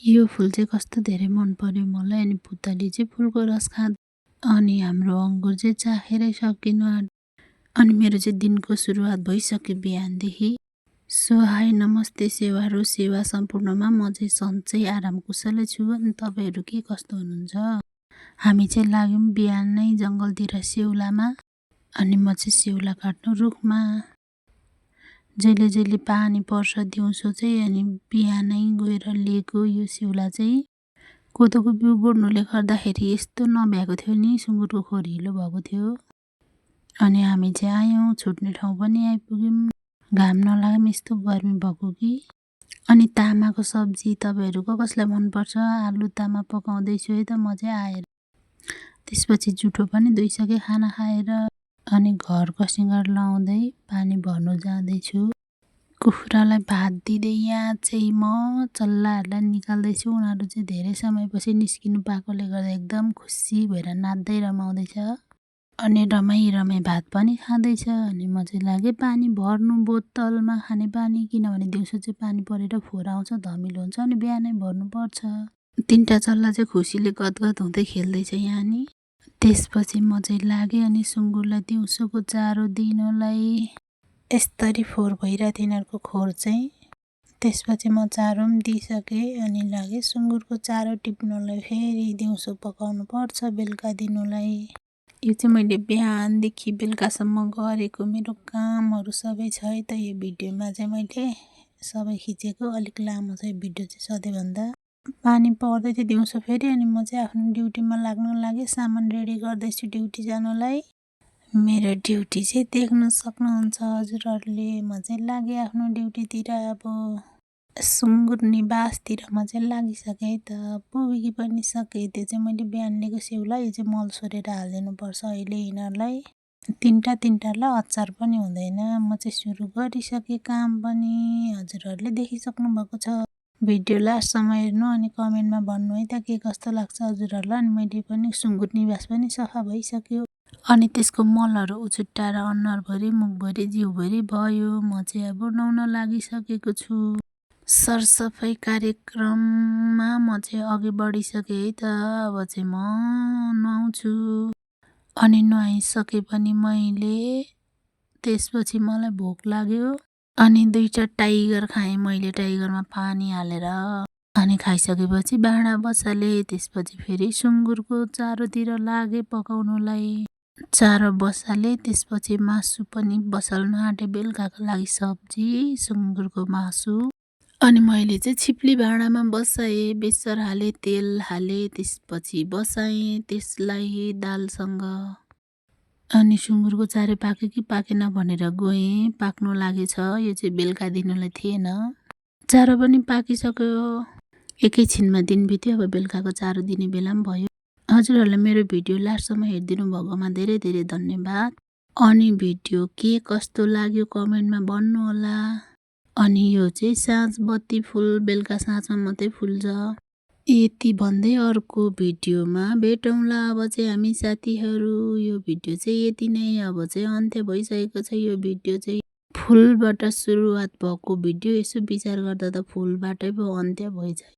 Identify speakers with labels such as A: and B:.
A: यो फुल चाहिँ कस्तो धेरै मन पर्यो मलाई। अनि पुतली चाहिँ फुलको रस अनि हाम्रो अङ्गुर चाहिँ चाखेरै सकिनु अनि मेरो चाहिँ दिनको सुरुवात भइसक्यो बिहानदेखि। सो हाई नमस्ते सेवाहरू सेवा सम्पूर्णमा म चाहिँ सन्चै आराम कुशलै छु। अनि तपाईँहरू के कस्तो हुनुहुन्छ? हामी चाहिँ लाग्यौँ बिहानै जङ्गलतिर सेउलामा। अनि म चाहिँ सेउला काट्नु रुखमा। जहिले जहिले पानी पर्छ दिउँसो चाहिँ अनि बिहानै गएर लिएको यो सेउला चाहिँ कोदोको बिउ गोड्नुले गर्दाखेरि यस्तो नभ्याएको थियो नि, सुँगुरको खोर हिलो भएको थियो। अनि हामी चाहिँ आयौँ, छुट्ने ठाउँ पनि आइपुग्यौँ। घाम नलागौँ यस्तो गर्मी भएको कि। अनि तामाको सब्जी तपाईँहरूको कसलाई मनपर्छ? आलु तामा पकाउँदैछु है त म चाहिँ आएर। त्यसपछि जुठो पनि धोइसकेँ खाना खाएर। अनि घरको सिँगार लाउँदै पानी भर्नु जाँदैछु। कुखुरालाई भात दिँदै यहाँ चाहिँ म चल्लाहरूलाई निकाल्दैछु। उनीहरू चाहिँ धेरै समयपछि निस्किनु पाएकोले गर्दा एकदम खुसी भएर नाच्दै रमाउँदैछ। अनि रमाई भात पनि खाँदैछ। अनि म चाहिँ लागेँ पानी भर्नु बोतलमा खाने पानी, किनभने दिउँसो चाहिँ पानी परेर फोहोर आउँछ, धमिलो हुन्छ। अनि बिहानै भर्नुपर्छ। 3टा चल्ला चाहिँ खुसीले गदगद हुँदै खेल्दैछ यहाँ नि। त्यसपछि म चाहिँ लागेँ अनि सुँगुरलाई दिउँसोको चारो दिनलाई। यस्तरी फोहोर भइरहेको थियो यिनीहरूको खोर चाहिँ। त्यसपछि म चारो पनि दिइसकेँ अनि लागेँ सुँगुरको चारो टिप्नलाई। फेरि दिउँसो पकाउनु पर्छ बेलुका दिनुलाई। यो चाहिँ मैले बिहानदेखि बेलुकासम्म गरेको मेरो कामहरू सबै छ है त यो भिडियोमा चाहिँ मैले सबै खिचेको। अलिक लामो छ यो भिडियो चाहिँ सधैँभन्दा। पानी पर्दै थियो दिउँसो फेरि। अनि म चाहिँ आफ्नो ड्युटीमा लाग्न लागेँ। सामान रेडी गर्दैछु ड्युटी जानुलाई। मेरो ड्युटी चाहिँ देख्न सक्नुहुन्छ हजुरहरूले। म चाहिँ लागेँ आफ्नो ड्युटीतिर। अब सुँगुर निवासतिर म चाहिँ लागिसकेँ त, पुगी पनि सकेँ। त्यो चाहिँ मैले बिहान लिएको सेउला। यो चाहिँ मल सोरेर हालिदिनुपर्छ अहिले यिनीहरूलाई। 3टालाई अचार पनि हुँदैन। म चाहिँ सुरु गरिसकेँ काम पनि। हजुरहरूले देखिसक्नु भएको छ। भिडियो लास्टसम्म हेर्नु अनि कमेन्टमा भन्नु है त के कस्तो लाग्छ हजुरहरूलाई। अनि मैले पनि सुँगुर निवास पनि सफा भइसक्यो। अनि त्यसको मलहरू उछुट्टाएर अनुहारभरि मुखभरि जिउभरि भयो। म चाहिँ अब नुहाउन लागिसकेको छु। सरसफाइ कार्यक्रममा म चाहिँ अघि बढिसकेँ है त। अब चाहिँ म नुहाउँछु। अनि नुहाइसके पनि मैले। त्यसपछि मलाई भोक लाग्यो। अनि 2टा टाइगर खाएँ मैले टाइगरमा पानी हालेर। अनि खाइसकेपछि भाँडा बसालेँ। त्यसपछि फेरि सुँगुरको चारोतिर लागेँ पकाउनुलाई। चारो बसालेँ। त्यसपछि मासु पनि बसाल्नु आँटेँ बेलुकाको लागि सब्जी सुँगुरको मासु। अनि मैले चाहिँ छिप्ली भाँडामा बसाएँ, बेसर हालेँ, तेल हालेँ। त्यसपछि बसाएँ त्यसलाई दालसँग। अनि सुँगुरको चारो पाक्यो कि पाकेन भनेर गएँ। पाक्नु लागेछ। यो चाहिँ बेलुका दिनुलाई थिएन। चारो पनि पाकिसक्यो। एकैछिनमा दिन बित्यो। अब बेलुकाको चारो दिने बेला पनि भयो। हजुरहरूलाई मेरो भिडियो लास्टसम्म हेरिदिनु भएकोमा धेरै धेरै धन्यवाद। अनि भिडियो के कस्तो लाग्यो कमेन्टमा भन्नु होला। अनि यो चाहिँ साँझ बत्ती फुल बेलुका साँझमा मात्रै फुल्छ। यति भन्दै अर्को भिडियोमा भेटौँला। अब चाहिँ हामी साथीहरू। यो भिडियो चाहिँ यति नै। अब चाहिँ अन्त्य भइसकेको छ यो भिडियो चाहिँ। फुलबाट सुरुवात भएको भिडियो। यसो विचार गर्दा त फुलबाटै पो अन्त्य भइसक्यो।